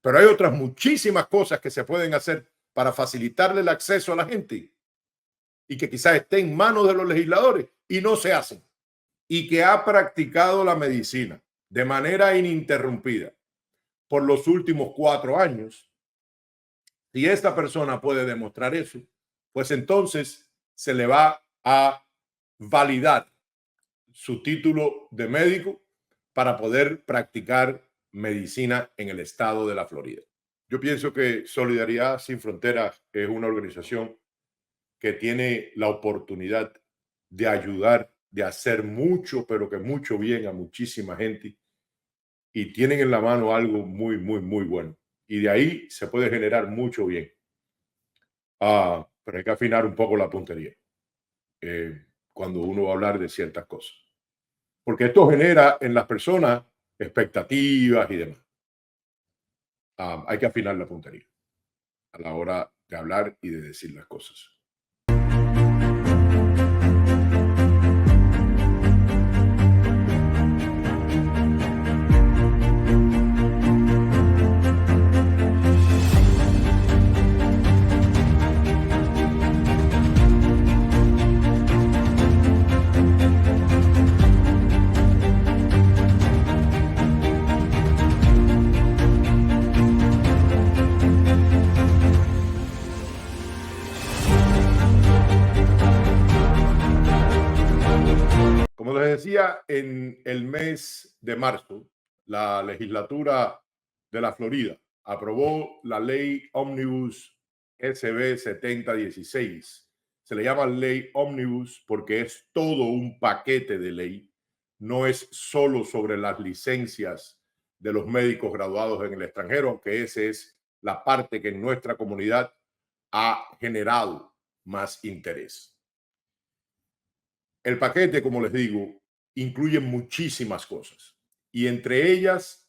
Pero hay otras muchísimas cosas que se pueden hacer para facilitarle el acceso a la gente y que quizás esté en manos de los legisladores y no se hacen. Y que ha practicado la medicina de manera ininterrumpida por los últimos 4 años. Si esta persona puede demostrar eso, pues entonces se le va a validar su título de médico para poder practicar medicina en el estado de la Florida. Yo pienso que Solidaridad Sin Fronteras es una organización que tiene la oportunidad de ayudar, de hacer mucho, pero que mucho bien a muchísima gente, y tienen en la mano algo muy, muy, muy bueno. Y de ahí se puede generar mucho bien. Pero hay que afinar un poco la puntería cuando uno va a hablar de ciertas cosas. Porque esto genera en las personas expectativas y demás. Hay que afinar la puntería a la hora de hablar y de decir las cosas. Como les decía, en el mes de marzo, la legislatura de la Florida aprobó la ley Omnibus SB 7016. Se le llama ley Omnibus porque es todo un paquete de ley. No es solo sobre las licencias de los médicos graduados en el extranjero, aunque esa es la parte que en nuestra comunidad ha generado más interés. El paquete, como les digo, incluye muchísimas cosas y entre ellas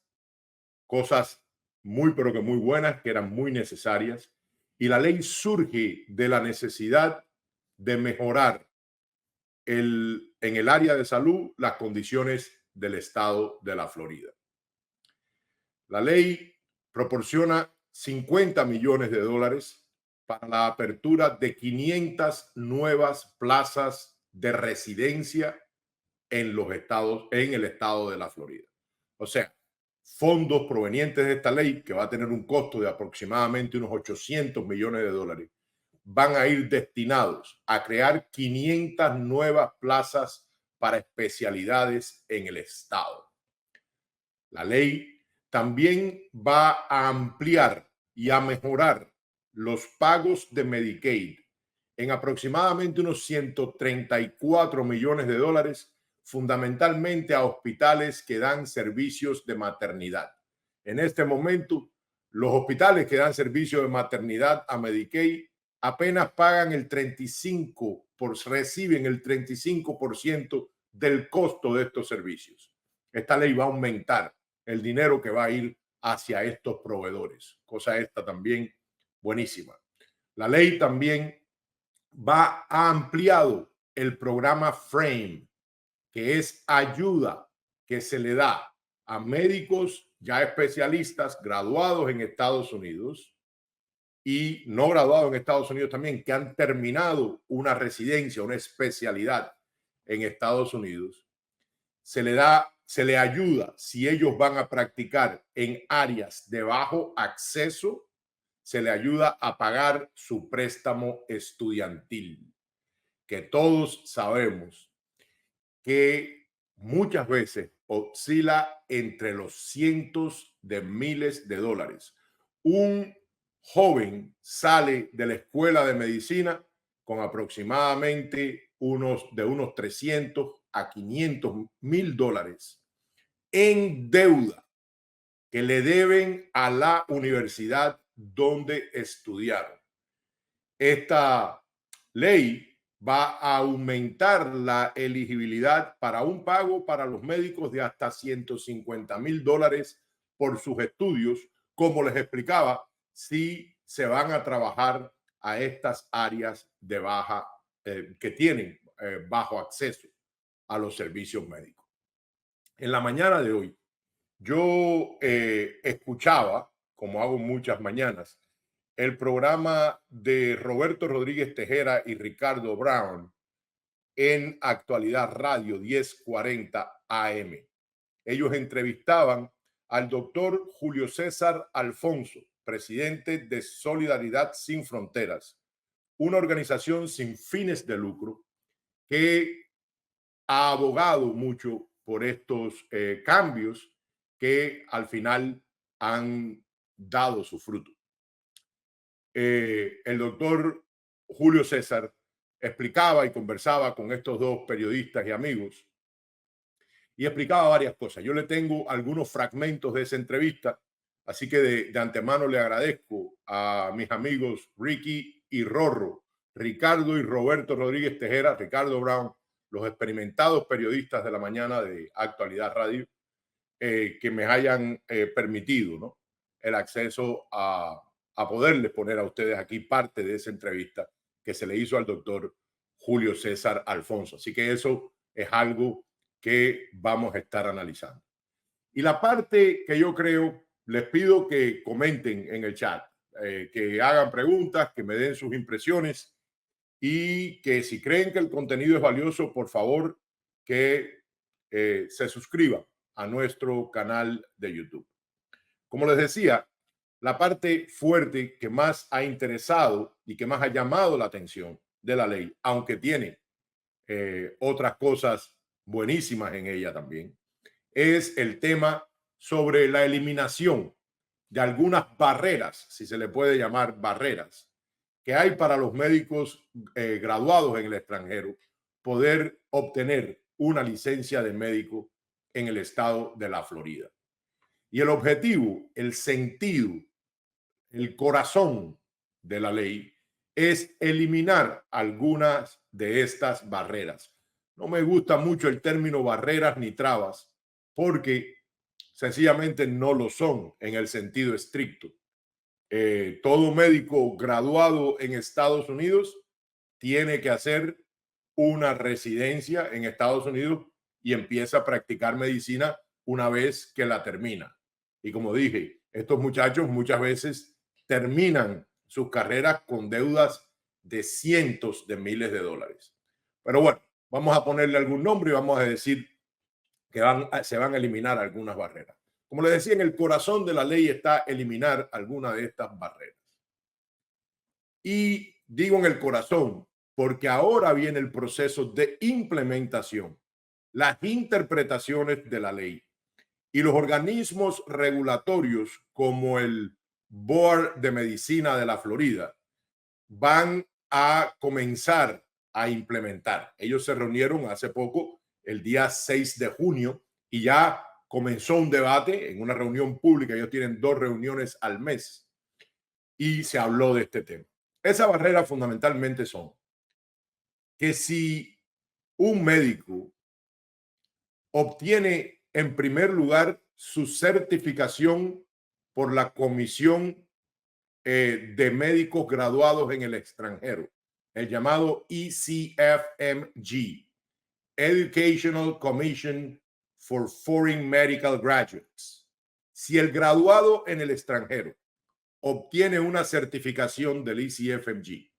cosas muy, pero que muy buenas, que eran muy necesarias. Y la ley surge de la necesidad de mejorar en el área de salud las condiciones del estado de la Florida. La ley proporciona 50 millones de dólares para la apertura de 500 nuevas plazas de residencia en el estado de la Florida. O sea, fondos provenientes de esta ley, que va a tener un costo de aproximadamente unos 800 millones de dólares, van a ir destinados a crear 500 nuevas plazas para especialidades en el estado. La ley también va a ampliar y a mejorar los pagos de Medicaid en aproximadamente unos 134 millones de dólares, fundamentalmente a hospitales que dan servicios de maternidad. En este momento, los hospitales que dan servicio de maternidad a Medicaid apenas pagan reciben el 35% del costo de estos servicios. Esta ley va a aumentar el dinero que va a ir hacia estos proveedores, cosa esta también buenísima. La ley también ha ampliado el programa FRAME, que es ayuda que se le da a médicos ya especialistas graduados en Estados Unidos y no graduados en Estados Unidos también, que han terminado una residencia, una especialidad en Estados Unidos. Se le ayuda si ellos van a practicar en áreas de bajo acceso, se le ayuda a pagar su préstamo estudiantil, que todos sabemos que muchas veces oscila entre los cientos de miles de dólares. Un joven sale de la escuela de medicina con aproximadamente unos 300 a 500 mil dólares en deuda que le deben a la universidad donde estudiaron. Esta ley va a aumentar la elegibilidad para un pago para los médicos de hasta 150 mil dólares por sus estudios, como les explicaba, si se van a trabajar a estas áreas de que tienen bajo acceso a los servicios médicos. En la mañana de hoy, yo escuchaba como hago muchas mañanas, el programa de Roberto Rodríguez Tejera y Ricardo Brown en Actualidad Radio 1040 AM. Ellos entrevistaban al doctor Julio César Alfonso, presidente de Solidaridad Sin Fronteras, una organización sin fines de lucro que ha abogado mucho por estos cambios que al final han dado su fruto. El doctor Julio César explicaba y conversaba con estos dos periodistas y amigos y explicaba varias cosas. Yo le tengo algunos fragmentos de esa entrevista, así que de antemano le agradezco a mis amigos Ricky y Rorro, Ricardo y Roberto Rodríguez Tejera, Ricardo Brown, los experimentados periodistas de la mañana de Actualidad Radio, que me hayan permitido, ¿no?, el acceso a poderles poner a ustedes aquí parte de esa entrevista que se le hizo al doctor Julio César Alfonso. Así que eso es algo que vamos a estar analizando. Y la parte que yo creo, les pido que comenten en el chat, que hagan preguntas, que me den sus impresiones y que si creen que el contenido es valioso, por favor, que se suscriban a nuestro canal de YouTube. Como les decía, la parte fuerte que más ha interesado y que más ha llamado la atención de la ley, aunque tiene otras cosas buenísimas en ella también, es el tema sobre la eliminación de algunas barreras, si se le puede llamar barreras, que hay para los médicos graduados en el extranjero poder obtener una licencia de médico en el estado de la Florida. Y el objetivo, el sentido, el corazón de la ley es eliminar algunas de estas barreras. No me gusta mucho el término barreras ni trabas, porque sencillamente no lo son en el sentido estricto. Todo médico graduado en Estados Unidos tiene que hacer una residencia en Estados Unidos y empieza a practicar medicina una vez que la termina. Y como dije, estos muchachos muchas veces terminan sus carreras con deudas de cientos de miles de dólares. Pero bueno, vamos a ponerle algún nombre y vamos a decir que se van a eliminar algunas barreras. Como les decía, en el corazón de la ley está eliminar alguna de estas barreras. Y digo en el corazón porque ahora viene el proceso de implementación, las interpretaciones de la ley y los organismos regulatorios como el Board de Medicina de la Florida van a comenzar a implementar. Ellos se reunieron hace poco, el día 6 de junio, y ya comenzó un debate en una reunión pública. Ellos tienen 2 reuniones al mes y se habló de este tema. Esas barreras fundamentalmente son que si un médico obtiene en primer lugar su certificación por la Comisión de Médicos Graduados en el Extranjero, el llamado ECFMG, Educational Commission for Foreign Medical Graduates. Si el graduado en el extranjero obtiene una certificación del ECFMG,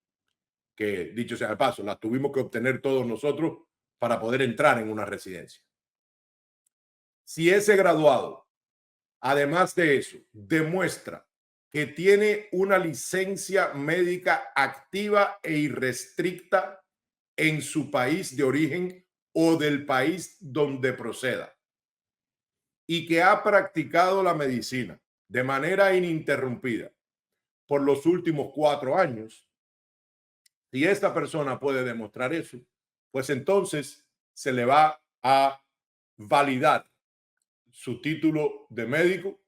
que dicho sea de paso, la tuvimos que obtener todos nosotros para poder entrar en una residencia. Si ese graduado, además de eso, demuestra que tiene una licencia médica activa e irrestricta en su país de origen o del país donde proceda, y que ha practicado la medicina de manera ininterrumpida por los últimos 4 años, si esta persona puede demostrar eso, pues entonces se le va a validar su título de médico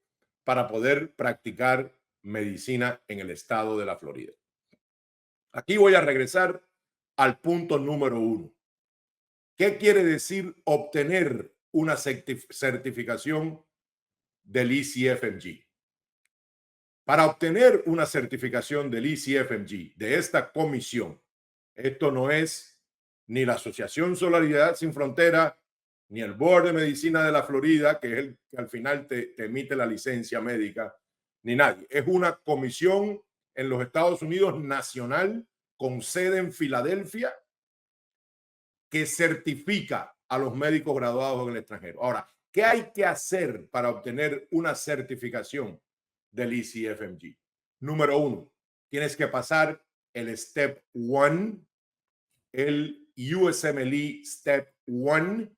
para poder practicar medicina en el estado de la Florida. Aquí voy a regresar al punto número 1. ¿Qué quiere decir obtener una certificación del ECFMG? Para obtener una certificación del ECFMG, de esta comisión, esto no es ni la Asociación Solidaridad Sin Frontera, ni el Board de Medicina de la Florida, que es el que al final te emite la licencia médica, ni nadie. Es una comisión en los Estados Unidos nacional con sede en Filadelfia que certifica a los médicos graduados en el extranjero. Ahora, ¿qué hay que hacer para obtener una certificación del ECFMG? Número uno, tienes que pasar el Step 1, el USMLE Step 1,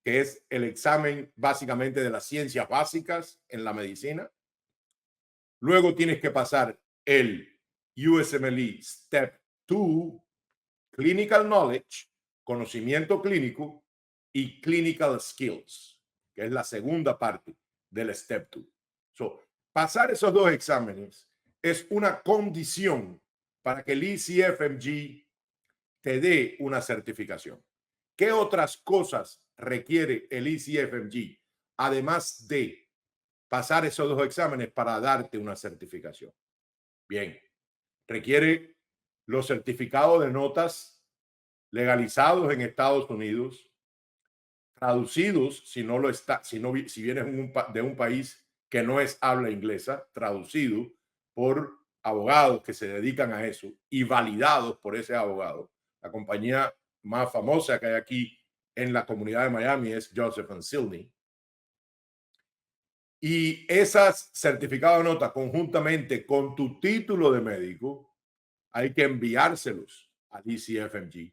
que es el examen básicamente de las ciencias básicas en la medicina. Luego tienes que pasar el USMLE Step 2, Clinical Knowledge, conocimiento clínico, y Clinical Skills, que es la segunda parte del Step 2. So, pasar esos dos exámenes es una condición para que el ECFMG te dé una certificación. ¿Qué otras cosas requiere el ECFMG además de pasar esos dos exámenes para darte una certificación? Bien, requiere los certificados de notas legalizados en Estados Unidos, traducidos si no lo está, si vienes de un país que no es habla inglesa, traducido por abogados que se dedican a eso y validados por ese abogado. La compañía más famosa que hay aquí en la comunidad de Miami es Joseph & Silney. Y esas certificados de nota conjuntamente con tu título de médico hay que enviárselos al ECFMG.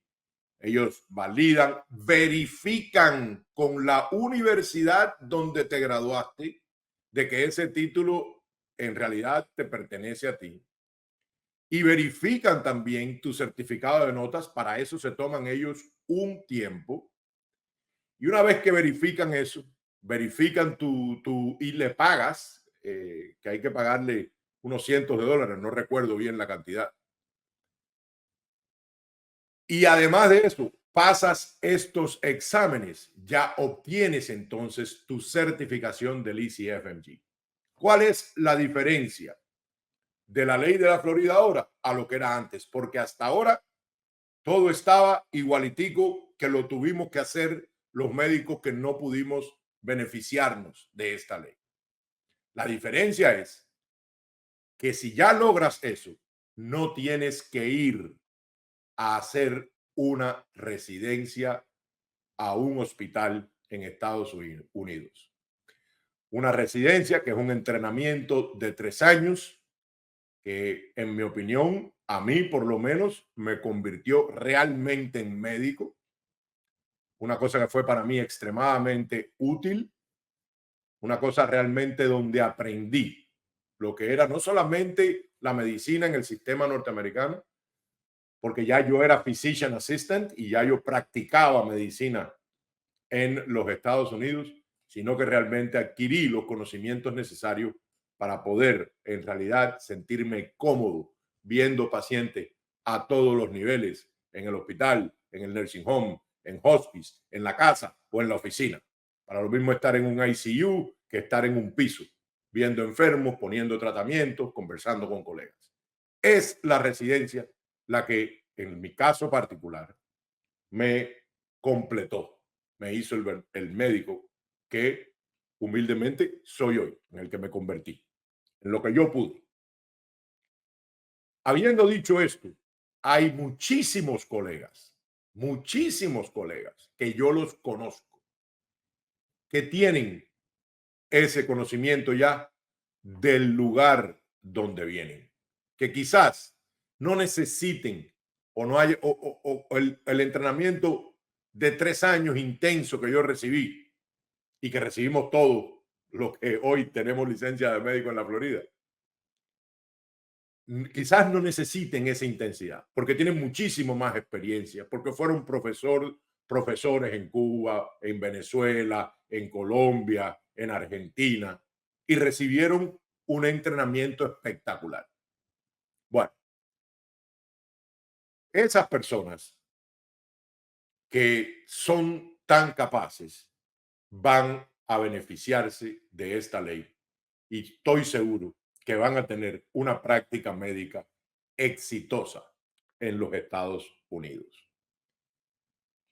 Ellos validan, verifican con la universidad donde te graduaste de que ese título en realidad te pertenece a ti. Y verifican también tu certificado de notas. Para eso se toman ellos un tiempo. Y una vez que verifican eso, verifican y le pagas, que hay que pagarle unos cientos de dólares, no recuerdo bien la cantidad. Y además de eso, pasas estos exámenes, ya obtienes entonces tu certificación del ECFMG. ¿Cuál es la diferencia de la ley de la Florida ahora a lo que era antes? Porque hasta ahora todo estaba igualitico, que lo tuvimos que hacer los médicos que no pudimos beneficiarnos de esta ley. La diferencia es que si ya logras eso, no tienes que ir a hacer una residencia a un hospital en Estados Unidos. Una residencia que es un entrenamiento de 3 años que, en mi opinión, a mí por lo menos me convirtió realmente en médico. Una cosa que fue para mí extremadamente útil, una cosa realmente donde aprendí lo que era no solamente la medicina en el sistema norteamericano, porque ya yo era physician assistant y ya yo practicaba medicina en los Estados Unidos, sino que realmente adquirí los conocimientos necesarios para poder en realidad sentirme cómodo viendo pacientes a todos los niveles, en el hospital, en el nursing home, en hospice, en la casa o en la oficina. Para lo mismo estar en un ICU que estar en un piso, viendo enfermos, poniendo tratamientos, conversando con colegas. Es la residencia la que, en mi caso particular, me completó, me hizo el médico que humildemente soy hoy, en el que me convertí, en lo que yo pude. Habiendo dicho esto, hay muchísimos colegas que yo los conozco, que tienen ese conocimiento ya del lugar donde vienen, que quizás no necesiten o no haya o el entrenamiento de 3 años intenso que yo recibí y que recibimos todos los que hoy tenemos licencia de médico en la Florida. Quizás no necesiten esa intensidad porque tienen muchísimo más experiencia, porque fueron profesores en Cuba, en Venezuela, en Colombia, en Argentina y recibieron un entrenamiento espectacular. Bueno, esas personas que son tan capaces van a beneficiarse de esta ley y estoy seguro que van a tener una práctica médica exitosa en los Estados Unidos.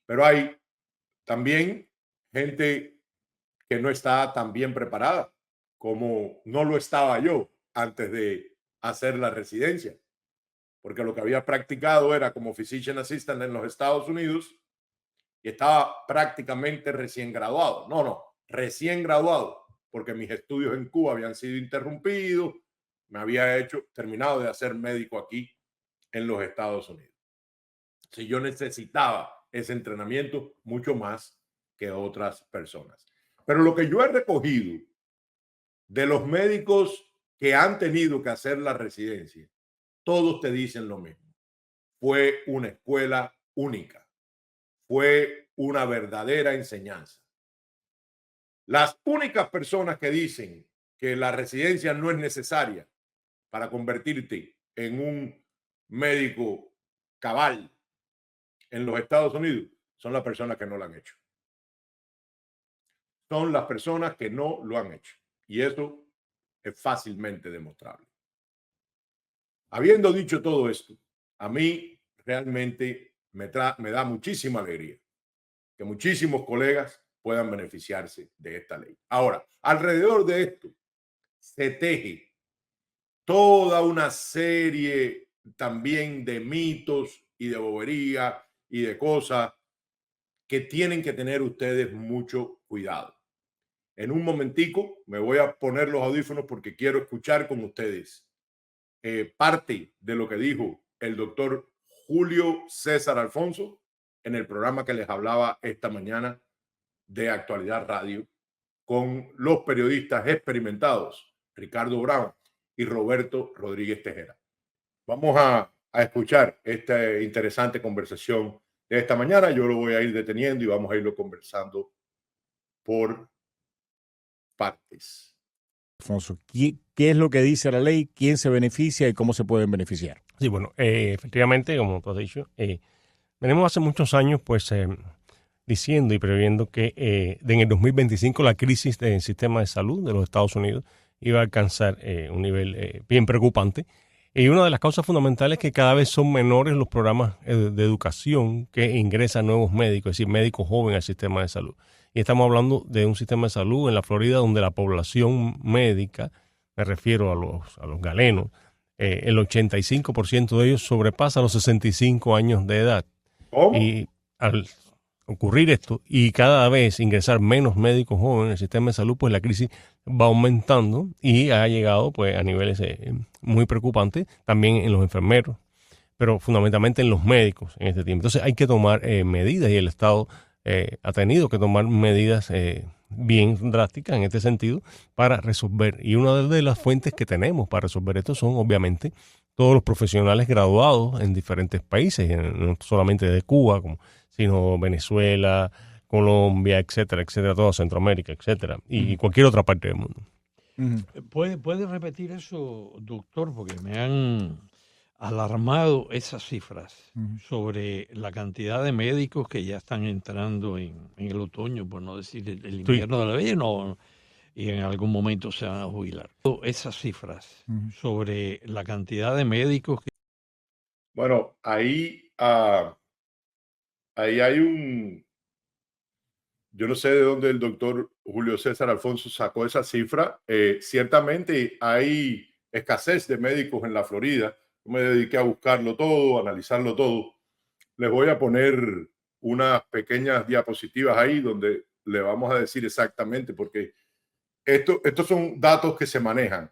Pero hay también gente que no está tan bien preparada como no lo estaba yo antes de hacer la residencia, porque lo que había practicado era como physician assistant en los Estados Unidos y estaba prácticamente recién graduado. No, recién graduado, porque mis estudios en Cuba habían sido interrumpidos, me había terminado de hacer médico aquí en los Estados Unidos. Si yo necesitaba ese entrenamiento mucho más que otras personas. Pero lo que yo he recogido de los médicos que han tenido que hacer la residencia, todos te dicen lo mismo. Fue una escuela única. Fue una verdadera enseñanza. Las únicas personas que dicen que la residencia no es necesaria para convertirte en un médico cabal en los Estados Unidos son las personas que no lo han hecho. Son las personas que no lo han hecho. Y eso es fácilmente demostrable. Habiendo dicho todo esto, a mí realmente me da muchísima alegría que muchísimos colegas puedan beneficiarse de esta ley. Ahora, alrededor de esto se teje toda una serie también de mitos y de bobería y de cosas que tienen que tener ustedes mucho cuidado. En un momentico me voy a poner los audífonos porque quiero escuchar con ustedes parte de lo que dijo el doctor Julio César Alfonso en el programa que les hablaba esta mañana de Actualidad Radio con los periodistas experimentados Ricardo Brown y Roberto Rodríguez Tejera. Vamos a escuchar esta interesante conversación de esta mañana. Yo lo voy a ir deteniendo y vamos a irlo conversando por partes. Alfonso, ¿qué es lo que dice la ley? ¿Quién se beneficia y cómo se pueden beneficiar? Sí, bueno, efectivamente, como tú has dicho, venimos hace muchos años pues diciendo y previendo que en el 2025 la crisis del sistema de salud de los Estados Unidos iba a alcanzar un nivel bien preocupante. Y una de las causas fundamentales es que cada vez son menores los programas de educación que ingresan nuevos médicos, es decir, médicos jóvenes al sistema de salud. Y estamos hablando de un sistema de salud en la Florida donde la población médica, me refiero a los galenos, el 85% de ellos sobrepasa los 65 años de edad. ¿Cómo? Y al ocurrir esto y cada vez ingresar menos médicos jóvenes en el sistema de salud, pues la crisis va aumentando y ha llegado pues a niveles muy preocupantes también en los enfermeros, pero fundamentalmente en los médicos en este tiempo. Entonces hay que tomar medidas y el Estado ha tenido que tomar medidas bien drásticas en este sentido para resolver. Y una de las fuentes que tenemos para resolver esto son obviamente todos los profesionales graduados en diferentes países, no solamente de Cuba, sino Venezuela, Colombia, etcétera, toda Centroamérica, etcétera, y cualquier otra parte del mundo. ¿Puede repetir eso, doctor? Porque me han alarmado esas cifras sobre la cantidad de médicos que ya están entrando en el otoño, por no decir el invierno de la vida, y en algún momento se van a jubilar. Esas cifras sobre la cantidad de médicos que... Bueno, ahí hay yo no sé de dónde el doctor Julio César Alfonso sacó esa cifra. Ciertamente hay escasez de médicos en la Florida. Yo me dediqué a buscarlo todo, a analizarlo todo. Les voy a poner unas pequeñas diapositivas ahí donde le vamos a decir exactamente, porque estos son datos que se manejan.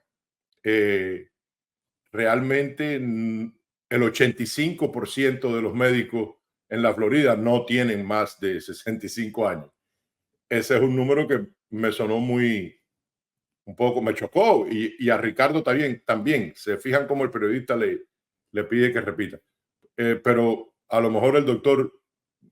Realmente el 85% de los médicos en la Florida no tienen más de 65 años. Ese es un número que me sonó un poco, me chocó, y a Ricardo también. Se fijan cómo el periodista le pide que repita. Pero a lo mejor el doctor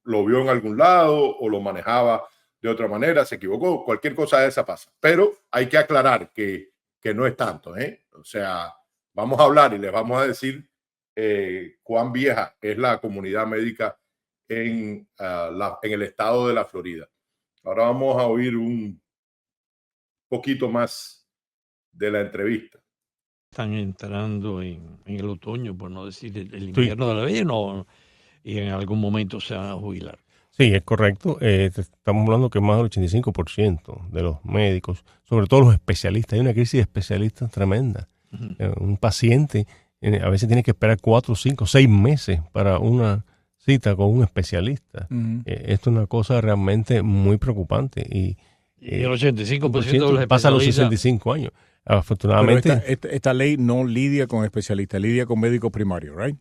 lo vio en algún lado o lo manejaba de otra manera, se equivocó, cualquier cosa de esa pasa. Pero hay que aclarar que no es tanto, ¿eh? O sea, vamos a hablar y les vamos a decir cuán vieja es la comunidad médica en el estado de la Florida. Ahora vamos a oír un poquito más de la entrevista. Están entrando en el otoño, por no decir el invierno de la vida, y en algún momento se van a jubilar. Sí, es correcto. Estamos hablando que más del 85% de los médicos, sobre todo los especialistas, hay una crisis de especialistas tremenda. Un paciente a veces tiene que esperar 4, 5, 6 meses para una cita con un especialista. Esto es una cosa realmente muy preocupante. Y el 85% de los pasa a los especialistas 65 años. Pero Afortunadamente, esta ley no lidia con especialistas, lidia con médicos primarios, ¿right?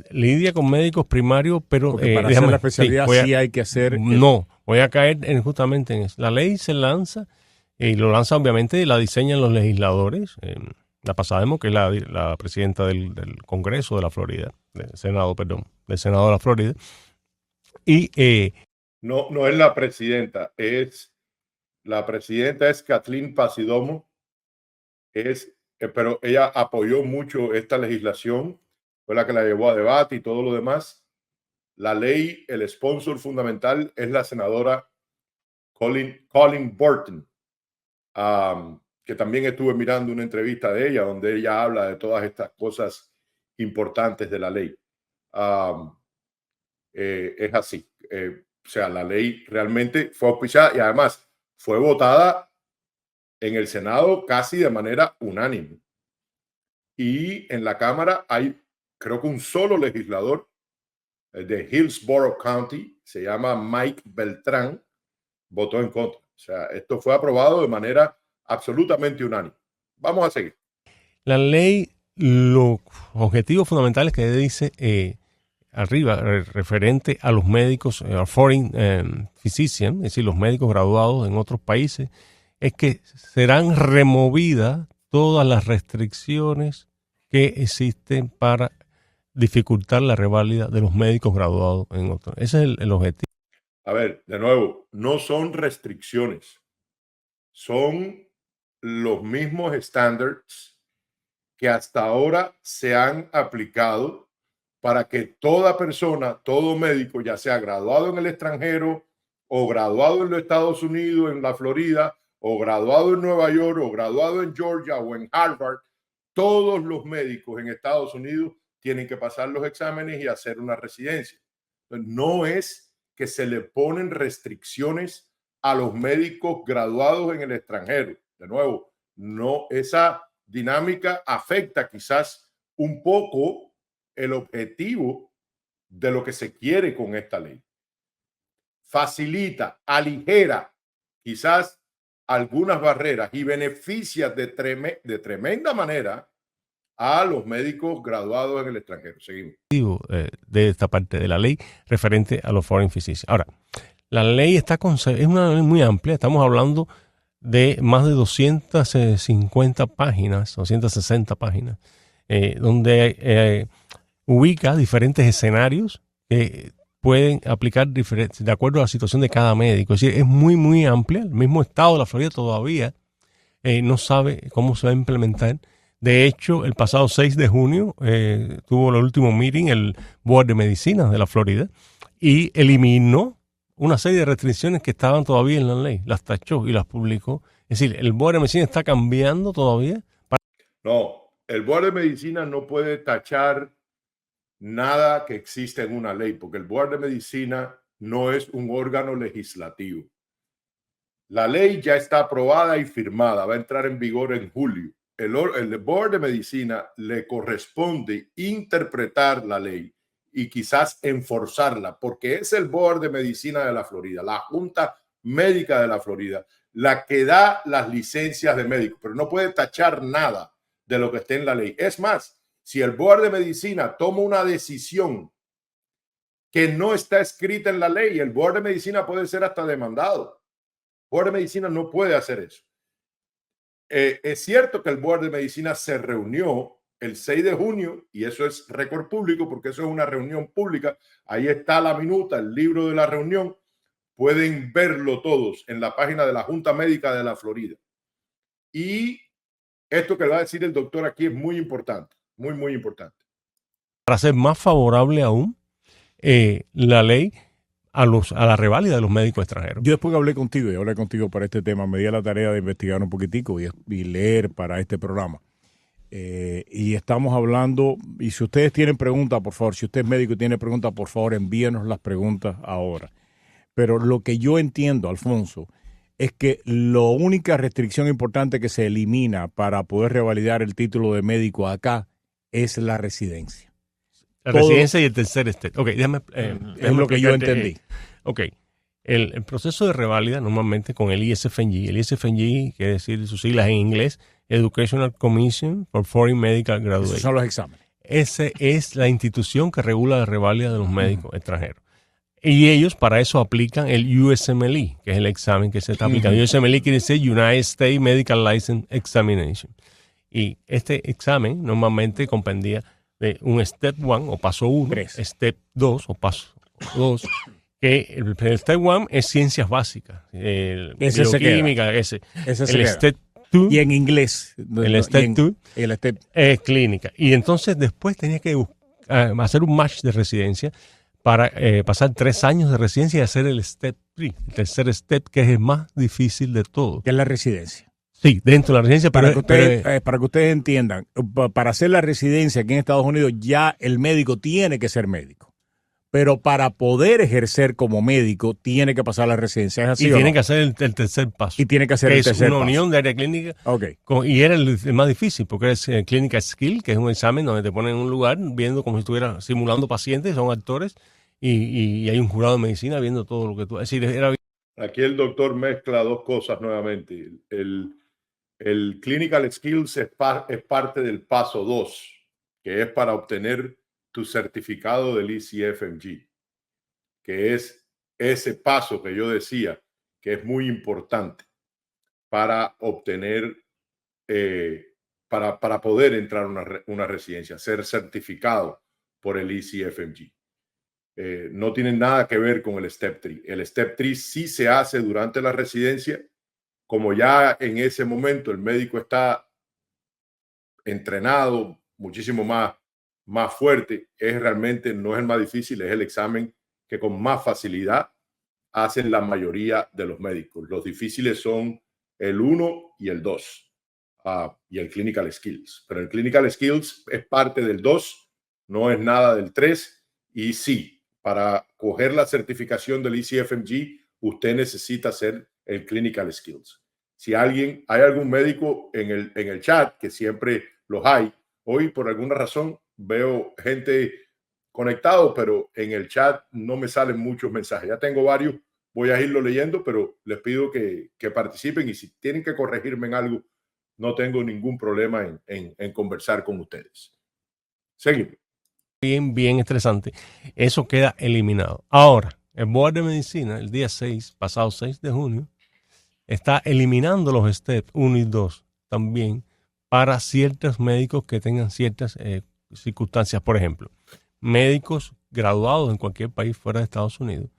lidia con médicos primarios, pero Porque para hacer la especialidad sí hay que hacer... No, voy a caer justamente en eso. La ley se lanza, y lo lanza obviamente, la diseñan los legisladores. La pasada que es la presidenta del Congreso de la Florida, del Senado de la Florida. Y no es la presidenta, la presidenta es Kathleen Passidomo, pero ella apoyó mucho esta legislación, fue la que la llevó a debate y todo lo demás. La ley, el sponsor fundamental es la senadora Colin Burton, que también estuve mirando una entrevista de ella donde ella habla de todas estas cosas importantes de la ley. Es así. O sea, la ley realmente fue auspiciada y además fue votada en el Senado casi de manera unánime. Y en la Cámara hay, creo que un solo legislador de Hillsborough County, se llama Mike Beltrán, votó en contra. O sea, esto fue aprobado de manera absolutamente unánime. Vamos a seguir. La ley, los objetivos fundamentales que dice arriba, referente a los médicos, foreign physicians, es decir, los médicos graduados en otros países, es que serán removidas todas las restricciones que existen para dificultar la reválida de los médicos graduados en otros. Ese es el objetivo. A ver, de nuevo, no son restricciones, son los mismos estándares que hasta ahora se han aplicado para que toda persona, todo médico, ya sea graduado en el extranjero o graduado en los Estados Unidos, en la Florida, o graduado en Nueva York, o graduado en Georgia o en Harvard, todos los médicos en Estados Unidos tienen que pasar los exámenes y hacer una residencia. No es que se le ponen restricciones a los médicos graduados en el extranjero. De nuevo, no, esa dinámica afecta quizás un poco el objetivo de lo que se quiere con esta ley. Facilita, aligera quizás algunas barreras y beneficia de tremenda manera a los médicos graduados en el extranjero. Seguimos. De esta parte de la ley referente a los foreign physicians. Ahora, la ley es una ley muy amplia. Estamos hablando de más de 250 páginas, 260 páginas, donde ubica diferentes escenarios que pueden aplicar de acuerdo a la situación de cada médico. Es decir, es muy, muy amplia. El mismo estado de la Florida todavía no sabe cómo se va a implementar. De hecho, el pasado 6 de junio tuvo el último meeting el Board de Medicina de la Florida y eliminó una serie de restricciones que estaban todavía en la ley. Las tachó y las publicó. Es decir, el Board de Medicina está cambiando todavía. No, el Board de Medicina no puede tachar nada que existe en una ley, porque el Board de Medicina no es un órgano legislativo. La ley ya está aprobada y firmada, va a entrar en vigor en julio. El Board de Medicina le corresponde interpretar la ley y quizás enforzarla, porque es el Board de Medicina de la Florida, la Junta Médica de la Florida, la que da las licencias de médico, pero no puede tachar nada de lo que esté en la ley. Es más, si el Board de Medicina toma una decisión que no está escrita en la ley, el Board de Medicina puede ser hasta demandado. El Board de Medicina no puede hacer eso. Es cierto que el Board de Medicina se reunió el 6 de junio y eso es récord público porque eso es una reunión pública. Ahí está la minuta, el libro de la reunión. Pueden verlo todos en la página de la Junta Médica de la Florida. Y esto que va a decir el doctor aquí es muy importante, muy, muy importante. Para hacer más favorable aún la ley a la reválida de los médicos extranjeros. Yo después que hablé contigo para este tema, me di a la tarea de investigar un poquitico y leer para este programa. Y estamos hablando, y si ustedes tienen preguntas, por favor, si usted es médico y tiene preguntas, por favor, envíenos las preguntas ahora. Pero lo que yo entiendo, Alfonso, es que la única restricción importante que se elimina para poder revalidar el título de médico acá es la residencia. La Todo residencia y el tercer step. Ok, déjame es lo que yo explicarte, entendí. Ok, el proceso de reválida normalmente con el ISFNG. El ISFNG quiere decir sus siglas en inglés, Educational Commission for Foreign Medical Esos Graduation. son los exámenes. Esa es la institución que regula la reválida de los médicos extranjeros. Y ellos para eso aplican el USMLE, que es el examen que se está aplicando. USMLE quiere decir United States Medical License Examination. Y este examen normalmente comprendía de un Step 1 o paso 1, Step 2 o paso 2, que el Step 1 es ciencias básicas, bioquímica, ese el Step 2, y en inglés. El Step 2 es clínica. Y entonces después tenía que hacer un match de residencia para pasar 3 años de residencia y hacer el Step 3, el tercer Step, que es el más difícil de todo. Que es la residencia. Sí, dentro de la residencia. Para que ustedes entiendan, para hacer la residencia aquí en Estados Unidos ya el médico tiene que ser médico. Pero para poder ejercer como médico tiene que pasar la residencia. ¿Es así? Y tiene que hacer el tercer paso. Y tiene que hacer el tercer paso. Es una unión de área clínica. Okay. Y era el más difícil porque es Clinical Skill, que es un examen donde te ponen en un lugar viendo como si estuviera simulando pacientes, son actores, y hay un jurado de medicina viendo todo lo que tú... Es decir, era... Aquí el doctor mezcla dos cosas nuevamente. El Clinical Skills es parte del paso 2, que es para obtener tu certificado del ECFMG, que es ese paso que yo decía que es muy importante para obtener, para poder entrar a una residencia, ser certificado por el ECFMG. No tiene nada que ver con el Step 3. El Step 3 sí se hace durante la residencia. Como ya en ese momento el médico está entrenado muchísimo más fuerte, no es el más difícil, es el examen que con más facilidad hacen la mayoría de los médicos. Los difíciles son el 1 y el 2 y el Clinical Skills. Pero el Clinical Skills es parte del 2, no es nada del 3. Y sí, para coger la certificación del ECFMG, usted necesita hacer el Clinical Skills. Si hay algún médico en el chat, que siempre los hay, hoy por alguna razón veo gente conectado, pero en el chat no me salen muchos mensajes. Ya tengo varios, voy a irlo leyendo, pero les pido que participen y si tienen que corregirme en algo, no tengo ningún problema en conversar con ustedes. Seguimos. Bien estresante. Eso queda eliminado. Ahora, el Board de Medicina, el día 6, pasado 6 de junio, está eliminando los steps 1 y 2 también para ciertos médicos que tengan ciertas circunstancias. Por ejemplo, médicos graduados en cualquier país fuera de Estados Unidos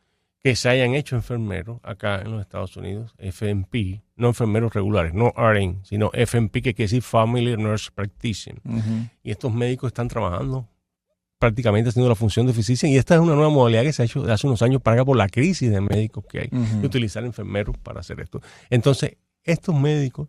que se hayan hecho enfermeros acá en los Estados Unidos, FNP, no enfermeros regulares, no RN, sino FNP, que quiere decir Family Nurse Practitioner. Y estos médicos están trabajando prácticamente haciendo la función de physician, y esta es una nueva modalidad que se ha hecho hace unos años para acá por la crisis de médicos que hay, de utilizar enfermeros para hacer esto. Entonces, estos médicos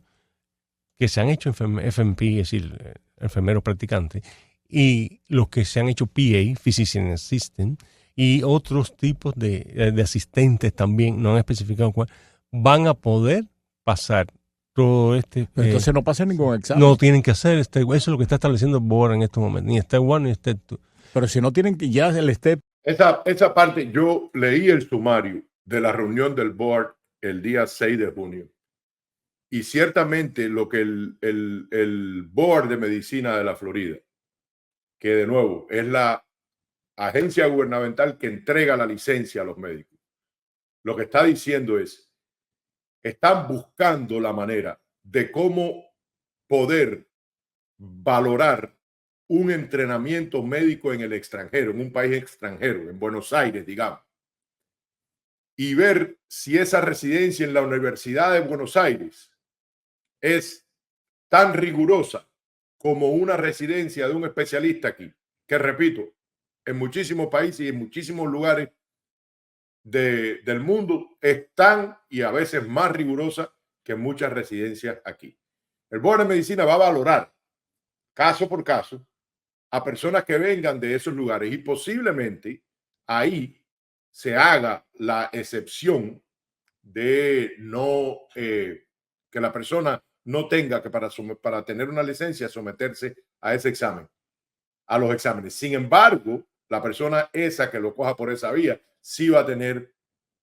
que se han hecho FNP, es decir, enfermeros practicantes, y los que se han hecho PA, Physician Assistant, y otros tipos de asistentes también, no han especificado cuál, van a poder pasar todo este... Entonces no pasan ningún examen. No tienen que hacer, eso es lo que está estableciendo el board en estos momentos, ni Step 1 ni Step 2. Pero si no tienen que ya el step... Esa parte, yo leí el sumario de la reunión del board el día 6 de junio. Y ciertamente lo que el board de medicina de la Florida, que de nuevo es la agencia gubernamental que entrega la licencia a los médicos, lo que está diciendo es, están buscando la manera de cómo poder valorar un entrenamiento médico en el extranjero, en un país extranjero, en Buenos Aires, digamos, y ver si esa residencia en la Universidad de Buenos Aires es tan rigurosa como una residencia de un especialista aquí, que repito, en muchísimos países y en muchísimos lugares del mundo es tan y a veces más rigurosa que muchas residencias aquí. El Board de Medicina va a valorar caso por caso a personas que vengan de esos lugares y posiblemente ahí se haga la excepción de no que la persona no tenga que para tener una licencia someterse a ese examen, a los exámenes. Sin embargo, la persona esa que lo coja por esa vía sí va a tener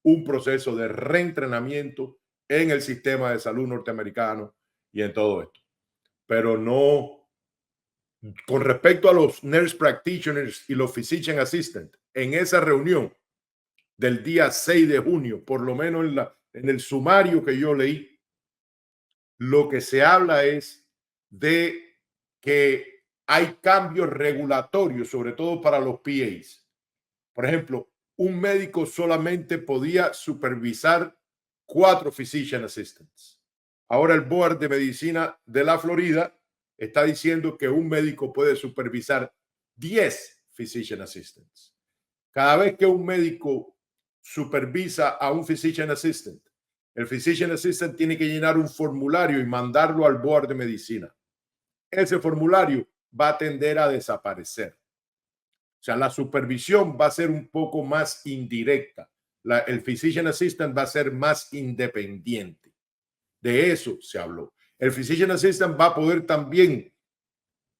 un proceso de reentrenamiento en el sistema de salud norteamericano y en todo esto. Pero no, con respecto a los nurse practitioners y los physician assistants, en esa reunión del día 6 de junio, por lo menos en el sumario que yo leí, lo que se habla es de que hay cambios regulatorios, sobre todo para los PAs. Por ejemplo, un médico solamente podía supervisar 4 physician assistants. Ahora el Board de Medicina de la Florida está diciendo que un médico puede supervisar 10 physician assistants. Cada vez que un médico supervisa a un physician assistant, el physician assistant tiene que llenar un formulario y mandarlo al Board de Medicina. Ese formulario va a tender a desaparecer. O sea, la supervisión va a ser un poco más indirecta. El physician assistant va a ser más independiente. De eso se habló. El physician assistant va a poder también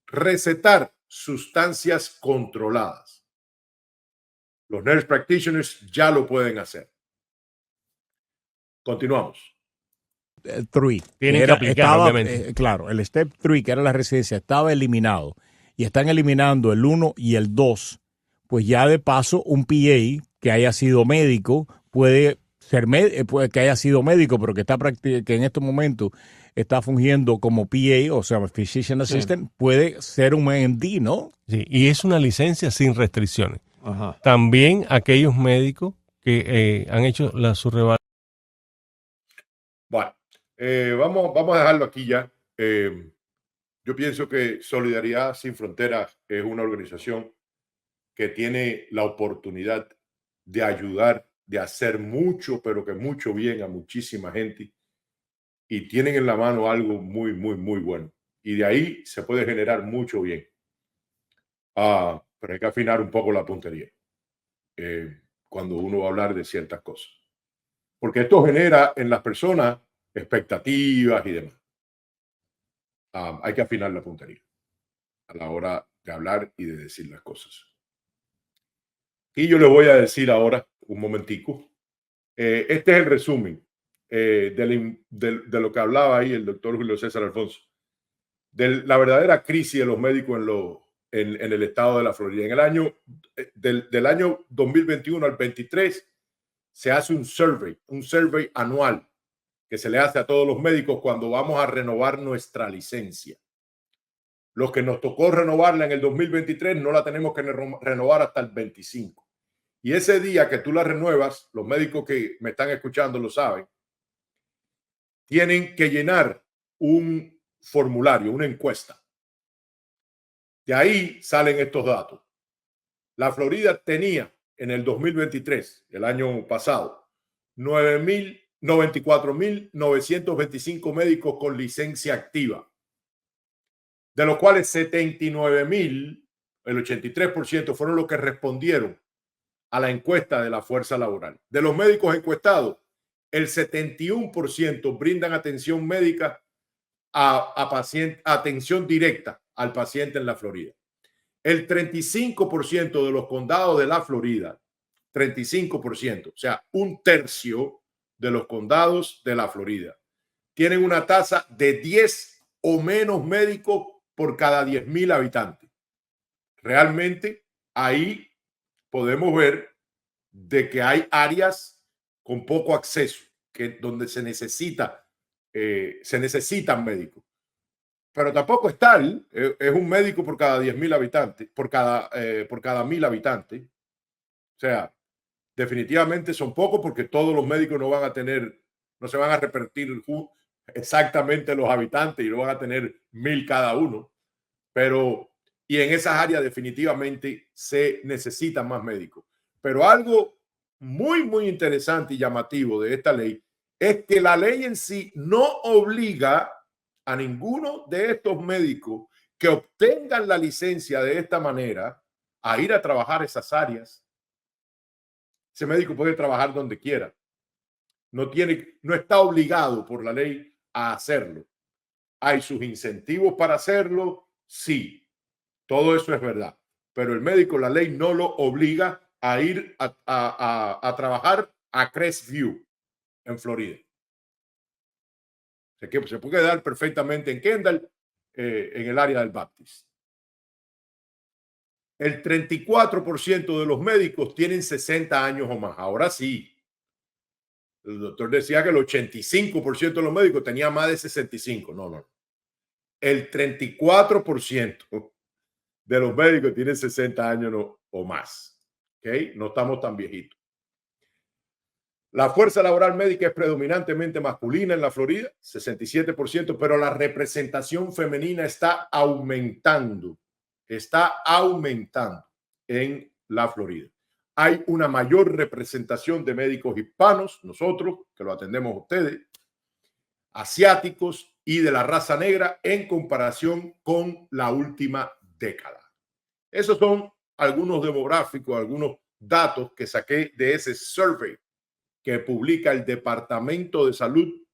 recetar sustancias controladas. Los nurse practitioners ya lo pueden hacer. Continuamos. 3. Tienen que aplicar, obviamente. Claro, el Step 3, que era la residencia, estaba eliminado. Y están eliminando el 1 y el 2. Pues ya de paso, un PA que haya sido médico puede ser que haya sido médico, pero que que en este momento está fungiendo como PA, o sea, Physician Assistant, puede ser un MD, ¿no? Sí, y es una licencia sin restricciones. Ajá. También aquellos médicos que han hecho la subrevalidación. Bueno, vamos a dejarlo aquí ya. Yo pienso que Solidaridad Sin Fronteras es una organización que tiene la oportunidad de ayudar, de hacer mucho, pero que mucho bien a muchísima gente, y tienen en la mano algo muy, muy, muy bueno. Y de ahí se puede generar mucho bien. Pero hay que afinar un poco la puntería cuando uno va a hablar de ciertas cosas. Porque esto genera en las personas expectativas y demás. Hay que afinar la puntería a la hora de hablar y de decir las cosas. Y yo le voy a decir ahora, un momentico, este es el resumen de lo que hablaba ahí el doctor Julio César Alfonso, de la verdadera crisis de los médicos en el estado de la Florida. En el año, del año 2021 al 23, se hace un survey anual que se le hace a todos los médicos cuando vamos a renovar nuestra licencia. Los que nos tocó renovarla en el 2023 no la tenemos que renovar hasta el 25. Y ese día que tú la renuevas, los médicos que me están escuchando lo saben, tienen que llenar un formulario, una encuesta. De ahí salen estos datos. La Florida tenía en el 2023, el año pasado, 94.925 médicos con licencia activa, de los cuales 79.000, el 83%, fueron los que respondieron a la encuesta de la fuerza laboral. De los médicos encuestados, el 71% brindan atención médica atención directa al paciente en la Florida. El 35% de los condados de la Florida, 35%, o sea, un tercio de los condados de la Florida, tienen una tasa de 10 o menos médicos por cada 10,000 habitantes. Realmente ahí podemos ver de que hay áreas con poco acceso, donde se necesitan médicos. Pero tampoco es tal, es un médico por cada 10,000 habitantes, por cada 1,000 habitantes. O sea, definitivamente son pocos porque todos los médicos no se van a repartir exactamente los habitantes y no van a tener 1,000 cada uno. Y en esas áreas definitivamente se necesitan más médicos. Pero algo muy, muy interesante y llamativo de esta ley es que la ley en sí no obliga a ninguno de estos médicos que obtengan la licencia de esta manera a ir a trabajar esas áreas. Ese médico puede trabajar donde quiera. No está obligado por la ley a hacerlo. ¿Hay sus incentivos para hacerlo? Sí, todo eso es verdad. Pero el médico, la ley no lo obliga a ir a trabajar a Crestview, en Florida. Se puede quedar perfectamente en Kendall, en el área del Baptist. El 34% de los médicos tienen 60 años o más. Ahora sí. El doctor decía que el 85% de los médicos tenía más de 65. No. El 34% de los médicos tienen 60 años o más. ¿Okay? No estamos tan viejitos. La fuerza laboral médica es predominantemente masculina en la Florida, 67%, pero la representación femenina está aumentando en la Florida. Hay una mayor representación de médicos hispanos, nosotros, que lo atendemos a ustedes, asiáticos y de la raza negra en comparación con la última década. Esos son algunos demográficos, algunos datos que saqué de ese survey que publica el Departamento de Salud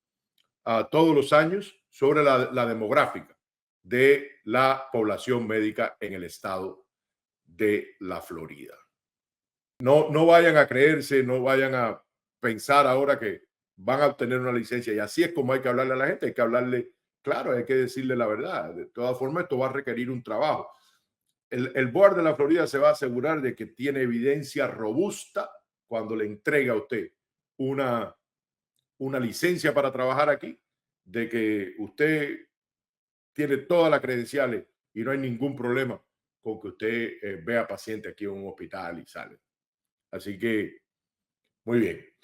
todos los años sobre la demográfica de la población médica en el estado de la Florida. No vayan a creerse, no vayan a pensar ahora que van a obtener una licencia y así es como hay que hablarle a la gente, hay que hablarle, claro, hay que decirle la verdad. De todas formas, esto va a requerir un trabajo. El board de la Florida se va a asegurar de que tiene evidencia robusta cuando le entrega a usted una licencia para trabajar aquí, de que usted tiene todas las credenciales y no hay ningún problema con que usted vea paciente aquí en un hospital y sale. Así que, muy bien.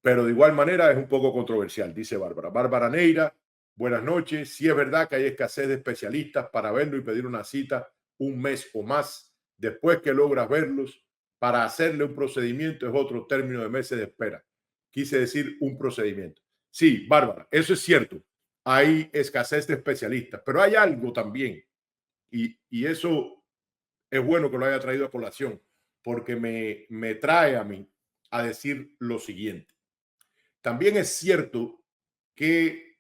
Pero de igual manera es un poco controversial, dice Bárbara. Bárbara Neira, buenas noches. Sí es verdad que hay escasez de especialistas para verlo y pedir una cita un mes o más. Después que logras verlos, para hacerle un procedimiento es otro término de meses de espera. Quise decir un procedimiento. Sí, Bárbara, eso es cierto. Hay escasez de especialistas, pero hay algo también. Y eso es bueno que lo haya traído a colación, porque me trae a mí a decir lo siguiente. También es cierto que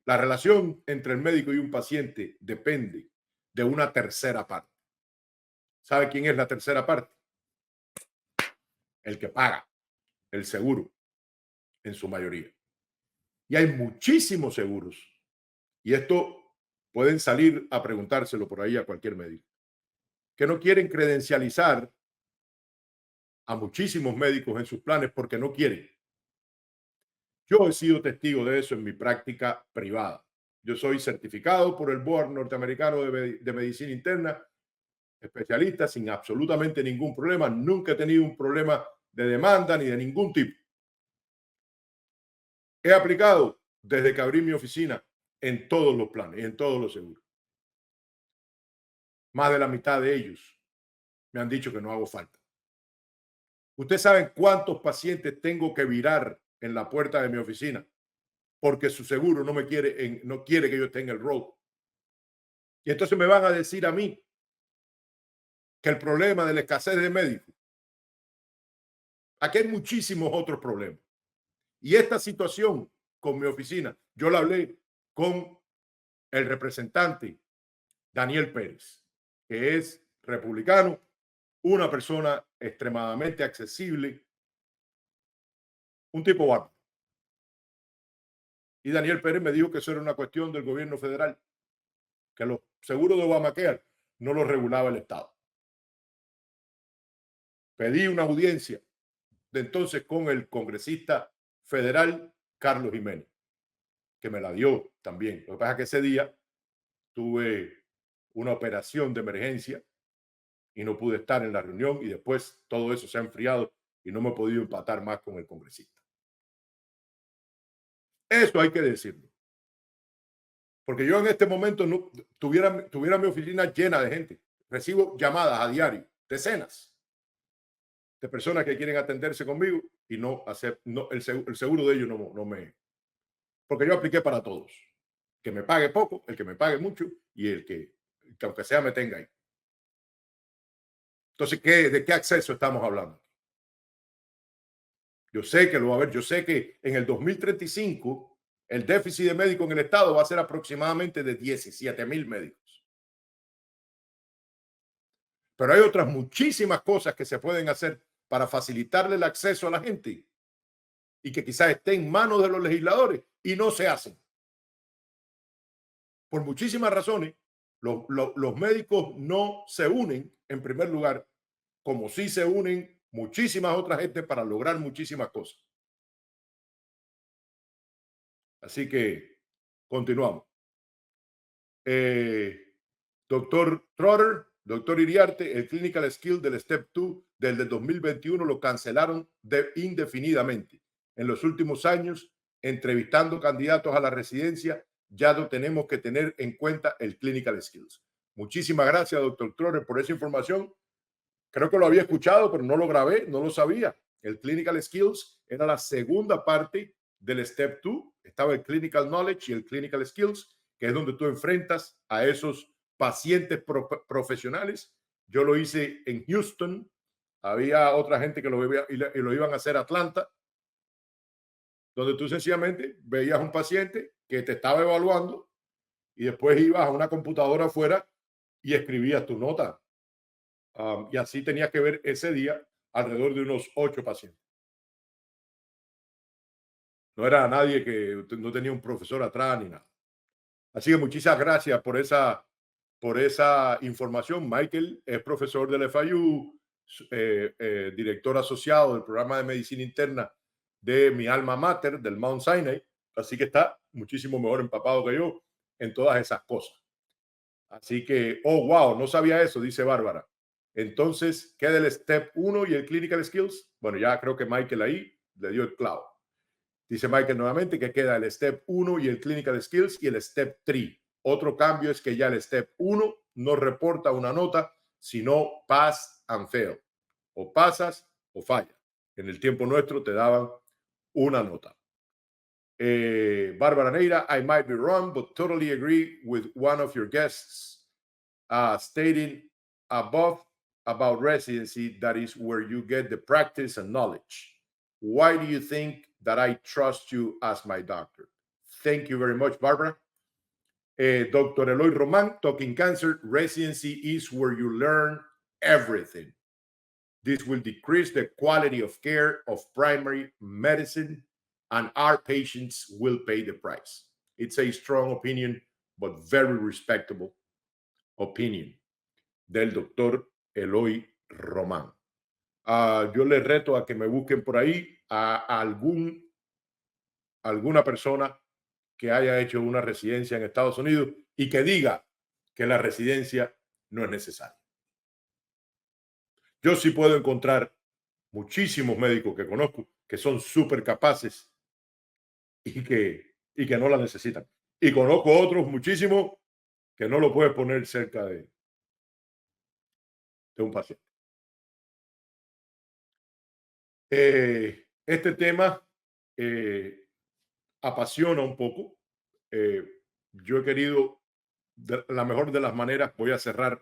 la relación entre el médico y un paciente depende de una tercera parte. ¿Sabe quién es la tercera parte? El que paga, el seguro, en su mayoría. Y hay muchísimos seguros. Y esto pueden salir a preguntárselo por ahí a cualquier médico, que no quieren credencializar a muchísimos médicos en sus planes porque no quieren. Yo he sido testigo de eso en mi práctica privada. Yo soy certificado por el Board norteamericano de medicina interna, especialista sin absolutamente ningún problema. Nunca he tenido un problema de demanda ni de ningún tipo. He aplicado desde que abrí mi oficina en todos los planes y en todos los seguros. Más de la mitad de ellos me han dicho que no hago falta. ¿Ustedes saben cuántos pacientes tengo que virar en la puerta de mi oficina porque su seguro no quiere que yo esté en el road? Y entonces me van a decir a mí que el problema de la escasez de médicos. Aquí hay muchísimos otros problemas. Y esta situación con mi oficina, yo la hablé con el representante Daniel Pérez, que es republicano, una persona extremadamente accesible, un tipo bárbaro. Y Daniel Pérez me dijo que eso era una cuestión del gobierno federal, que los seguros de Obamacare no los regulaba el Estado. Pedí una audiencia de entonces con el congresista federal Carlos Jiménez, que me la dio también. Lo que pasa es que ese día tuve una operación de emergencia y no pude estar en la reunión y después todo eso se ha enfriado y no me he podido empatar más con el congresista. Eso hay que decirlo. Porque yo en este momento no tuviera mi oficina llena de gente. Recibo llamadas a diario, decenas de personas que quieren atenderse conmigo y no hacer, no, el seguro de ellos no me... Porque yo apliqué para todos. Que me pague poco, el que me pague mucho y el que aunque sea me tenga ahí. Entonces, ¿de qué acceso estamos hablando? Yo sé que lo va a haber. Yo sé que en el 2035 el déficit de médicos en el estado va a ser aproximadamente de 17,000 médicos. Pero hay otras muchísimas cosas que se pueden hacer para facilitarle el acceso a la gente y que quizás esté en manos de los legisladores y no se hacen. Por muchísimas razones, los médicos no se unen, en primer lugar, como sí se unen muchísimas otras gente para lograr muchísimas cosas. Así que continuamos. Doctor Trotter, doctor Iriarte, el Clinical Skill del Step 2 del 2021 lo cancelaron indefinidamente. En los últimos años, entrevistando candidatos a la residencia, ya no tenemos que tener en cuenta el Clinical Skills. Muchísimas gracias, doctor Trotter, por esa información. Creo que lo había escuchado, pero no lo grabé, no lo sabía. El Clinical Skills era la segunda parte del Step 2. Estaba el Clinical Knowledge y el Clinical Skills, que es donde tú enfrentas a esos pacientes profesionales. Yo lo hice en Houston. Había otra gente que lo iban a hacer a Atlanta, donde tú sencillamente veías un paciente que te estaba evaluando y después ibas a una computadora afuera y escribías tu nota. Y así tenías que ver ese día alrededor de unos 8 pacientes. No era nadie que no tenía un profesor atrás ni nada. Así que muchísimas gracias por esa información. Michael es profesor del FIU, director asociado del programa de medicina interna de mi alma mater, del Mount Sinai. Así que está muchísimo mejor empapado que yo en todas esas cosas. Así que, oh, wow, no sabía eso, dice Bárbara. Entonces, queda el Step 1 y el Clinical Skills. Bueno, ya creo que Michael ahí le dio el clavo. Dice Michael nuevamente que queda el Step 1 y el Clinical Skills y el Step 3. Otro cambio es que ya el Step 1 no reporta una nota, sino pass and fail. O pasas o fallas. En el tiempo nuestro te daban una nota. Bárbara Neira, I might be wrong, but totally agree with one of your guests stating above about residency, that is where you get the practice and knowledge. Why do you think that I trust you as my doctor? Thank you very much, Barbara. Dr. Eloy Roman, Talking Cancer, residency is where you learn everything. This will decrease the quality of care of primary medicine, and our patients will pay the price. It's a strong opinion, but very respectable opinion del doctor Eloy Román. Yo les reto a que me busquen por ahí a alguna persona que haya hecho una residencia en Estados Unidos y que diga que la residencia no es necesaria. Yo sí puedo encontrar muchísimos médicos que conozco que son súper capaces y que no la necesitan. Y conozco otros muchísimos que no lo puedes poner cerca de un paciente. Este tema apasiona un poco. Yo he querido, de la mejor de las maneras, voy a cerrar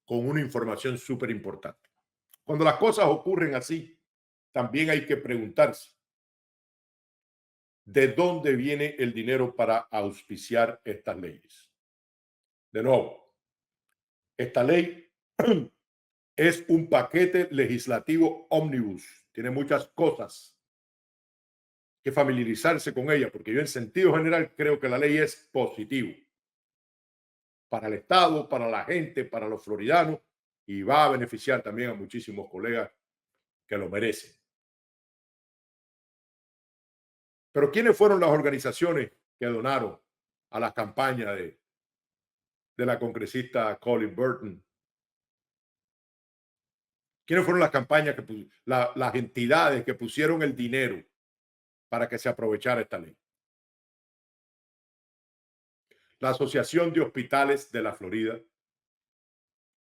con una información súper importante. Cuando las cosas ocurren así, también hay que preguntarse de dónde viene el dinero para auspiciar estas leyes. De nuevo, esta ley es un paquete legislativo ómnibus. Tiene muchas cosas que familiarizarse con ella, porque yo en sentido general creo que la ley es positivo para el Estado, para la gente, para los floridanos, y va a beneficiar también a muchísimos colegas que lo merecen. Pero ¿quiénes fueron las organizaciones que donaron a la campaña de la congresista Colin Burton? ¿Quiénes fueron las campañas las entidades que pusieron el dinero para que se aprovechara esta ley? La Asociación de Hospitales de la Florida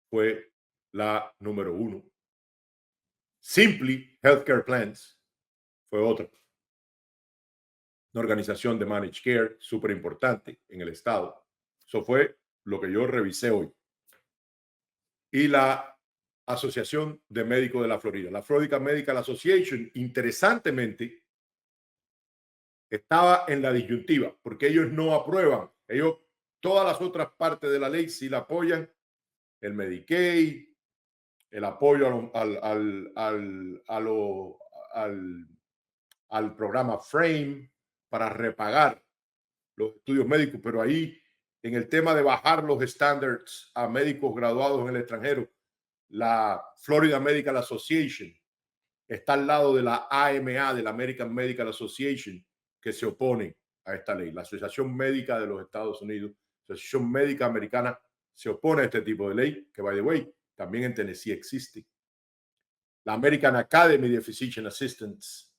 fue la número 1. Simply Healthcare Plans fue otra. Una organización de Managed Care súper importante en el estado. Eso fue lo que yo revisé hoy. Y la Asociación de Médicos de la Florida. La Florida Medical Association, interesantemente, estaba en la disyuntiva, porque ellos no aprueban. Ellos, todas las otras partes de la ley sí la apoyan. El Medicaid, el apoyo al programa FRAME para repagar los estudios médicos, pero ahí en el tema de bajar los estándares a médicos graduados en el extranjero, la Florida Medical Association está al lado de la AMA, de la American Medical Association, que se opone a esta ley. La Asociación Médica de los Estados Unidos, la Asociación Médica Americana, se opone a este tipo de ley, que, by the way, también en Tennessee existe. La American Academy de Physician Assistants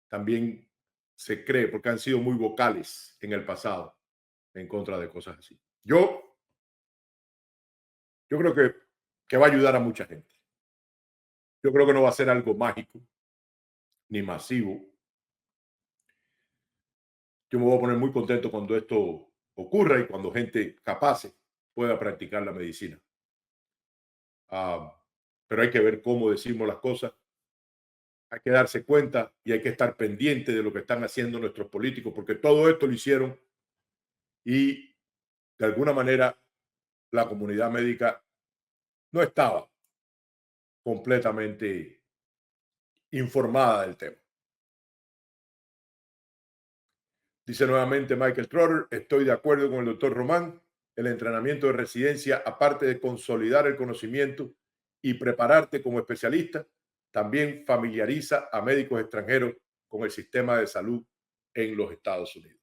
también se cree, porque han sido muy vocales en el pasado en contra de cosas así. Yo creo que va a ayudar a mucha gente. Yo creo que no va a ser algo mágico ni masivo. Yo me voy a poner muy contento cuando esto ocurra y cuando gente capaz pueda practicar la medicina. Pero hay que ver cómo decimos las cosas. Hay que darse cuenta y hay que estar pendiente de lo que están haciendo nuestros políticos, porque todo esto lo hicieron y de alguna manera la comunidad médica no estaba completamente informada del tema. Dice nuevamente Michael Trotter, estoy de acuerdo con el doctor Román. El entrenamiento de residencia, aparte de consolidar el conocimiento y prepararte como especialista, también familiariza a médicos extranjeros con el sistema de salud en los Estados Unidos.